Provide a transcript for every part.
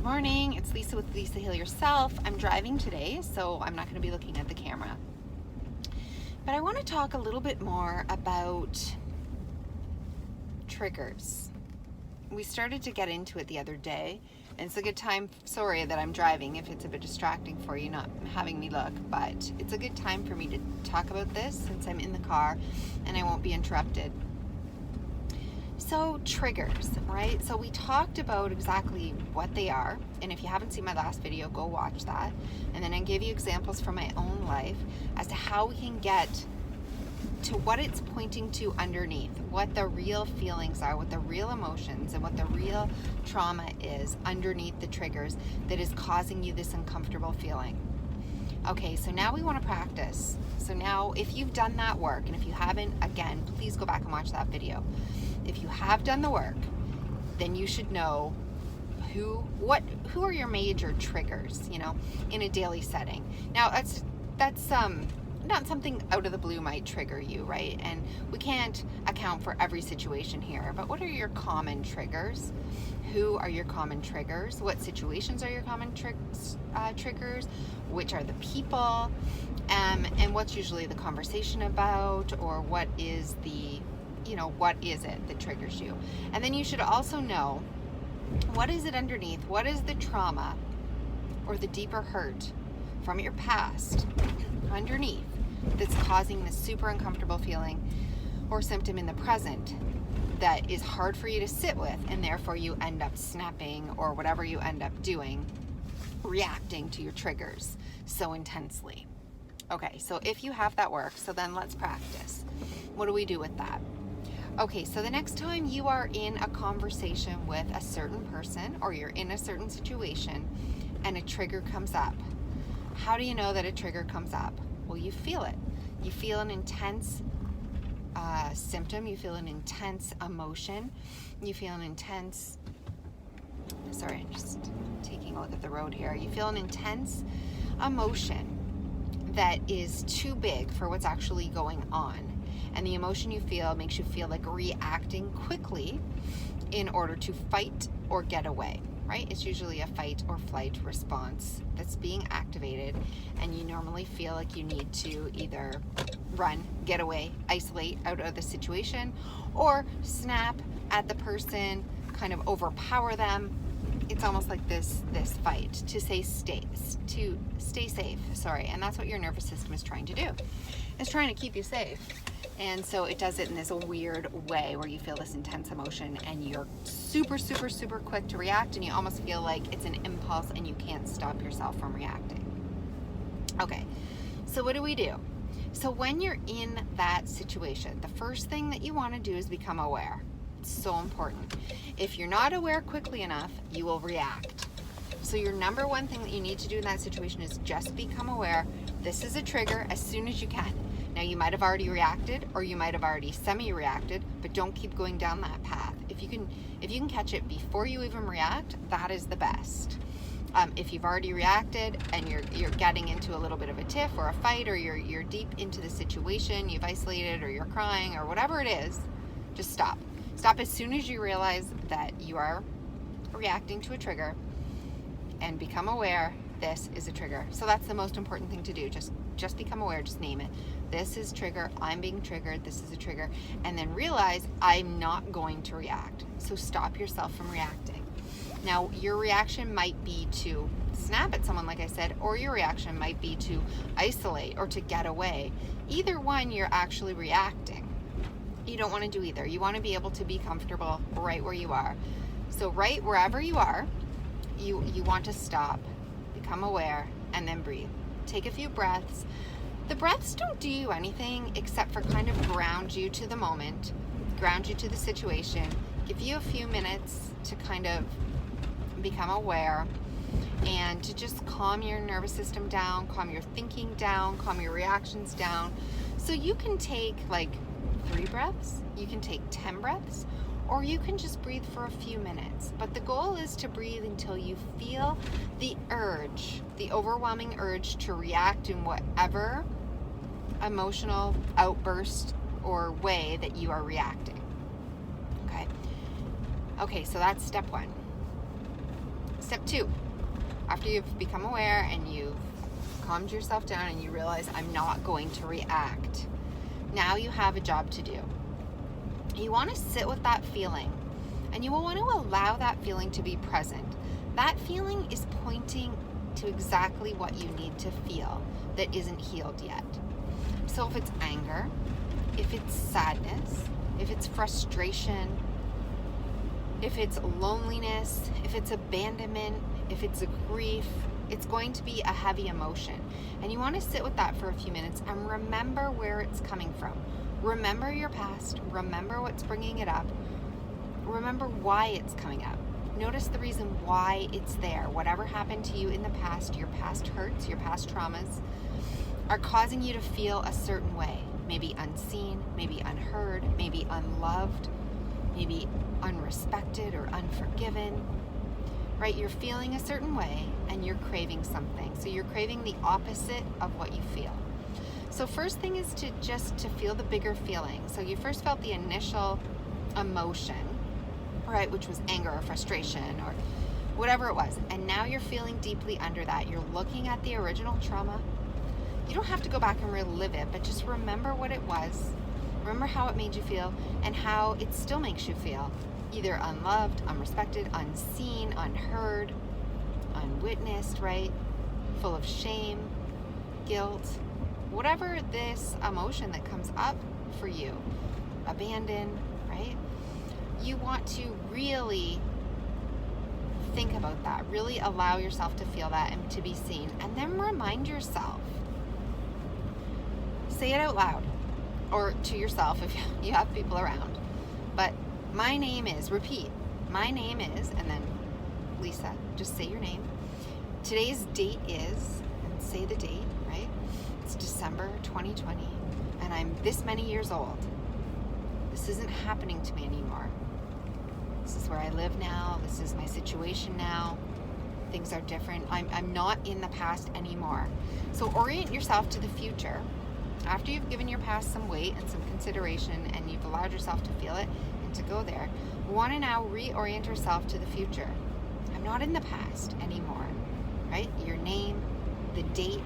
Morning, it's Lisa with Lisa Heal Yourself. I'm driving today, so I'm not going to be looking at the camera. But I want to talk a little bit more about triggers. We started to get into it the other day, and it's a good time. Sorry that I'm driving if it's a bit distracting for you not having me look, but it's a good time for me to talk about this since I'm in the car and I won't be interrupted. So triggers, right? So we talked about exactly what they are, and if you haven't seen my last video, go watch that. And then I gave you examples from my own life as to how we can get to what it's pointing to underneath, what the real feelings are, what the real emotions and what the real trauma is underneath the triggers that is causing you this uncomfortable feeling. Okay, so now we want to practice. So now if you've done that work, and if you haven't, again, please go back and watch that video. If you have done the work, then you should know who are your major triggers, in a daily setting. Now that's not something out of the blue might trigger you, right? And we can't account for every situation here, but what are your common triggers? Who are your common triggers? What situations are your common triggers? Which are the people? And what's usually the conversation about, or what is what is it that triggers you? And then you should also know, what is it underneath? What is the trauma or the deeper hurt from your past underneath that's causing this super uncomfortable feeling or symptom in the present that is hard for you to sit with, and therefore you end up snapping, or whatever you end up doing, reacting to your triggers so intensely. Okay, so if you have that work, so then let's practice. What do we do with that? Okay, so the next time you are in a conversation with a certain person, or you're in a certain situation and a trigger comes up, how do you know that a trigger comes up? Well, you feel it. You feel an intense symptom. You feel an intense emotion. You feel an intense, sorry, I'm just taking a look at the road here. You feel an intense emotion that is too big for what's actually going on. And the emotion you feel makes you feel like reacting quickly in order to fight or get away, right? It's usually a fight or flight response that's being activated, and you normally feel like you need to either run, get away, isolate out of the situation, or snap at the person, kind of overpower them. It's almost like this fight to stay safe, sorry. And that's what your nervous system is trying to do. It's trying to keep you safe. And so it does it in this weird way where you feel this intense emotion and you're super, super, super quick to react, and you almost feel like it's an impulse and you can't stop yourself from reacting. Okay, so what do? So when you're in that situation, the first thing that you want to do is become aware. It's so important. If you're not aware quickly enough, you will react. So your number one thing that you need to do in that situation is just become aware. This is a trigger as soon as you can. Now, you might have already reacted, or you might have already semi-reacted, but don't keep going down that path. If you can catch it before you even react, that is the best. If you've already reacted and you're getting into a little bit of a tiff or a fight, or you're deep into the situation, you've isolated, or you're crying, or whatever it is, just stop. Stop as soon as you realize that you are reacting to a trigger, and become aware this is a trigger. So that's the most important thing to do. Just become aware, just name it. This is trigger, I'm being triggered, this is a trigger. And then realize I'm not going to react. So stop yourself from reacting. Now, your reaction might be to snap at someone, like I said, or your reaction might be to isolate or to get away. Either one, you're actually reacting. You don't want to do either. You want to be able to be comfortable right where you are. So right wherever you are, you want to stop, become aware, and then breathe. Take a few breaths. The breaths don't do you anything except for kind of ground you to the moment, ground you to the situation, give you a few minutes to kind of become aware, and to just calm your nervous system down, calm your thinking down, calm your reactions down. So you can take like 3 breaths, you can take 10 breaths, or you can just breathe for a few minutes. But the goal is to breathe until you feel the urge, the overwhelming urge to react in whatever emotional outburst or way that you are reacting. Okay, so that's step 1. Step 2, after you've become aware and you've calmed yourself down and you realize I'm not going to react, now you have a job to do. You want to sit with that feeling, and you will want to allow that feeling to be present. That feeling is pointing to exactly what you need to feel that isn't healed yet. So if it's anger, if it's sadness, if it's frustration, if it's loneliness, if it's abandonment, if it's a grief, it's going to be a heavy emotion. And you want to sit with that for a few minutes and remember where it's coming from. Remember your past. Remember what's bringing it up. Remember why it's coming up. Notice the reason why it's there. Whatever happened to you in the past, your past hurts, your past traumas, are causing you to feel a certain way. Maybe unseen, maybe unheard, maybe unloved, maybe unrespected or unforgiven. Right? You're feeling a certain way and you're craving something. So you're craving the opposite of what you feel. So first thing is to feel the bigger feeling. So you first felt the initial emotion, right, which was anger or frustration or whatever it was. And now you're feeling deeply under that. You're looking at the original trauma. You don't have to go back and relive it, but just remember what it was. Remember how it made you feel and how it still makes you feel. Either unloved, unrespected, unseen, unheard, unwitnessed, right? Full of shame, guilt, whatever this emotion that comes up for you, abandoned, right? You want to really think about that, really allow yourself to feel that and to be seen, and then remind yourself. Say it out loud, or to yourself if you have people around. But my name is, repeat, my name is, and then Lisa, just say your name. Today's date is, and say the date, right? It's December 2020, and I'm this many years old. This isn't happening to me anymore. This is where I live now. This is my situation now. Things are different. I'm not in the past anymore. So orient yourself to the future. After you've given your past some weight and some consideration and you've allowed yourself to feel it and to go there, we want to now reorient yourself to the future. I'm not in the past anymore, right? Your name, the date,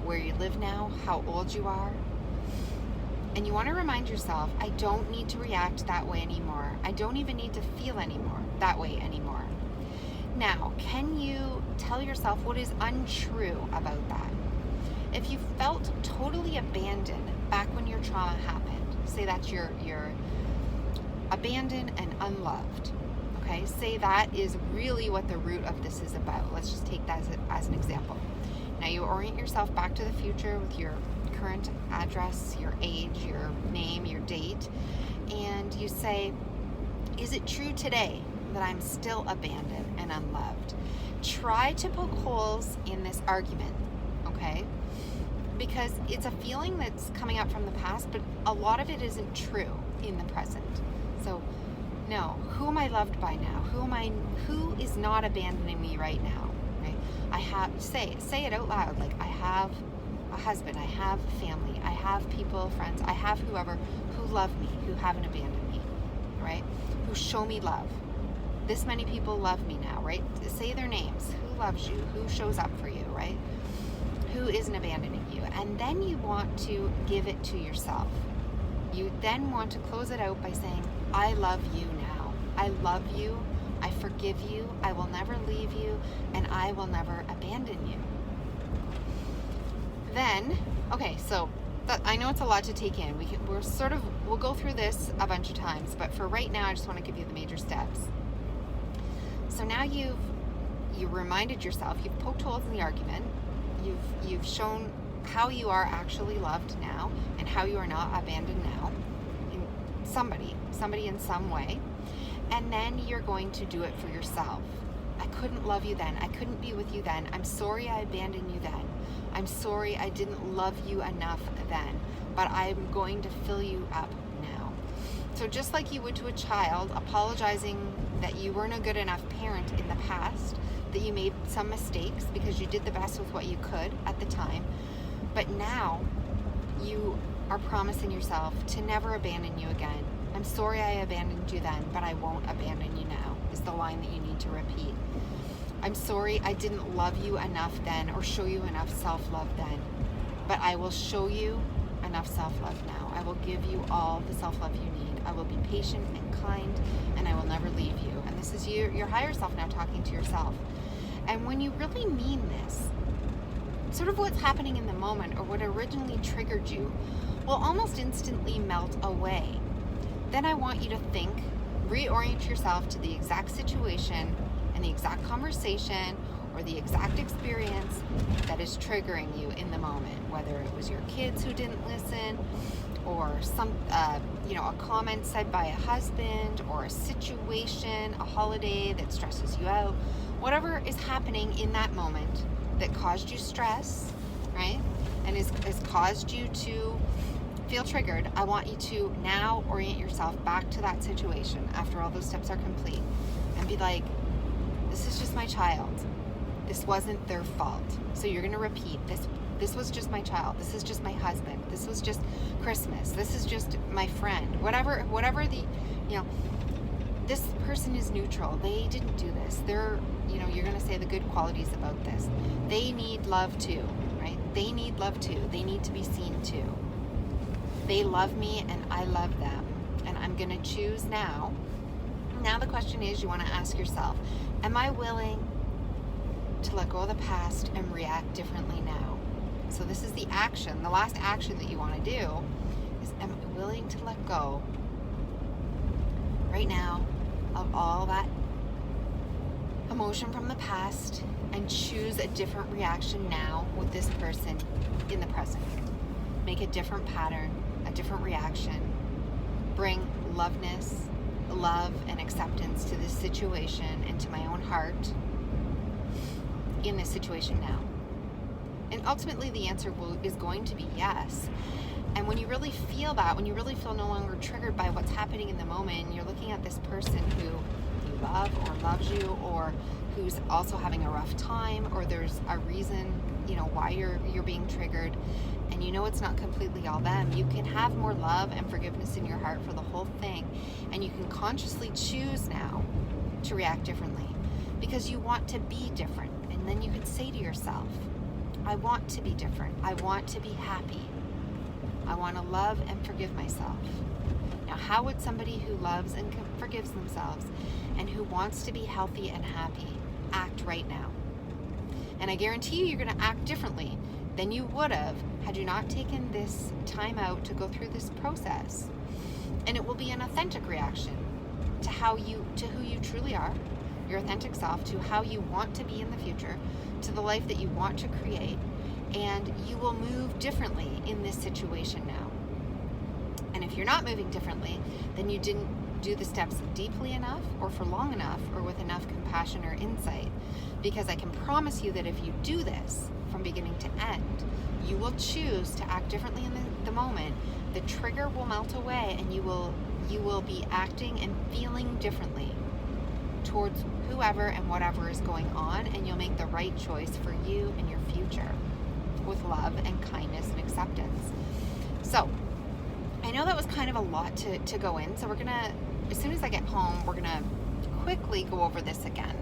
where you live now, how old you are. And you want to remind yourself, I don't need to react that way anymore. I don't even need to feel that way anymore. Now, can you tell yourself what is untrue about that? If you felt totally abandoned back when your trauma happened, say that you're abandoned and unloved, okay? Say that is really what the root of this is about. Let's just take that as an example. Now you orient yourself back to the future with your current address, your age, your name, your date, and you say, is it true today that I'm still abandoned and unloved? Try to poke holes in this argument, okay? Because it's a feeling that's coming up from the past, but a lot of it isn't true in the present. So, no, who am I loved by now? Who is not abandoning me right now? Right? Say it out loud. Like, I have a husband, I have family, I have people, friends, I have whoever who love me, who haven't abandoned me, right? Who show me love. This many people love me now, right? Say their names. Who loves you? Who shows up for you, right? Who isn't abandoning you? And then you want to give it to yourself. You then want to close it out by saying, I love you now. I love you. I forgive you. I will never leave you. And I will never abandon you. Then, okay, so I know it's a lot to take in. We'll go through this a bunch of times, but for right now, I just want to give you the major steps. So now you've reminded yourself, you've poked holes in the argument, you've shown how you are actually loved now and how you are not abandoned now in somebody in some way. And then you're going to do it for yourself. I couldn't love you then. I couldn't be with you then. I'm sorry I abandoned you then. I'm sorry I didn't love you enough then, but I'm going to fill you up now. So just like you would to a child, apologizing that you weren't a good enough parent in the past, that you made some mistakes because you did the best with what you could at the time, but now you are promising yourself to never abandon you again. I'm sorry I abandoned you then, but I won't abandon you now, is the line that you need to repeat. I'm sorry I didn't love you enough then or show you enough self-love then, but I will show you enough self-love now. I will give you all the self-love you need. I will be patient and kind, and I will never leave you. And this is your higher self now talking to yourself. And when you really mean this, sort of what's happening in the moment or what originally triggered you will almost instantly melt away. Then I want you to think, reorient yourself to the exact situation and the exact conversation or the exact experience that is triggering you in the moment, whether it was your kids who didn't listen or a comment said by a husband or a situation, a holiday that stresses you out, whatever is happening in that moment that caused you stress, right? And has caused you to feel triggered. I want you to now orient yourself back to that situation after all those steps are complete and be like, this is just my child. This wasn't their fault. So you're going to repeat this. This was just my child. This is just my husband. This was just Christmas. This is just my friend. Whatever this person is neutral. They didn't do this. You're going to say the good qualities about this. They need love too, right? They need love too. They need to be seen too. They love me and I love them. And I'm going to choose now. Now the question is, you want to ask yourself, am I willing to let go of the past and react differently now? So this is the action. The last action that you want to do is, am I willing to let go right now of all that emotion from the past and choose a different reaction now with this person in the present? Make a different pattern, a different reaction. Bring love and acceptance to this situation and to my own heart in this situation now. And ultimately the answer is going to be yes. And when you really feel that, when you really feel no longer triggered by what's happening in the moment, and you're looking at this person who you love or loves you, or who's also having a rough time, or there's a reason, why you're being triggered, and it's not completely all them, you can have more love and forgiveness in your heart for the whole thing, and you can consciously choose now to react differently because you want to be different. And then you can say to yourself, I want to be different. I want to be happy. I want to love and forgive myself. Now, how would somebody who loves and forgives themselves and who wants to be healthy and happy act right now? And I guarantee you're going to act differently than you would have had you not taken this time out to go through this process. And it will be an authentic reaction to who you truly are, your authentic self, to how you want to be in the future, to the life that you want to create, and you will move differently in this situation now. And if you're not moving differently, then you didn't do the steps deeply enough or for long enough or with enough compassion or insight. Because I can promise you that if you do this from beginning to end, you will choose to act differently in the moment. The trigger will melt away and you will be acting and feeling differently towards whoever and whatever is going on, and you'll make the right choice for you and your future with love and kindness and acceptance. So I know that was kind of a lot to go in, so we're gonna, as soon as I get home, we're gonna quickly go over this again.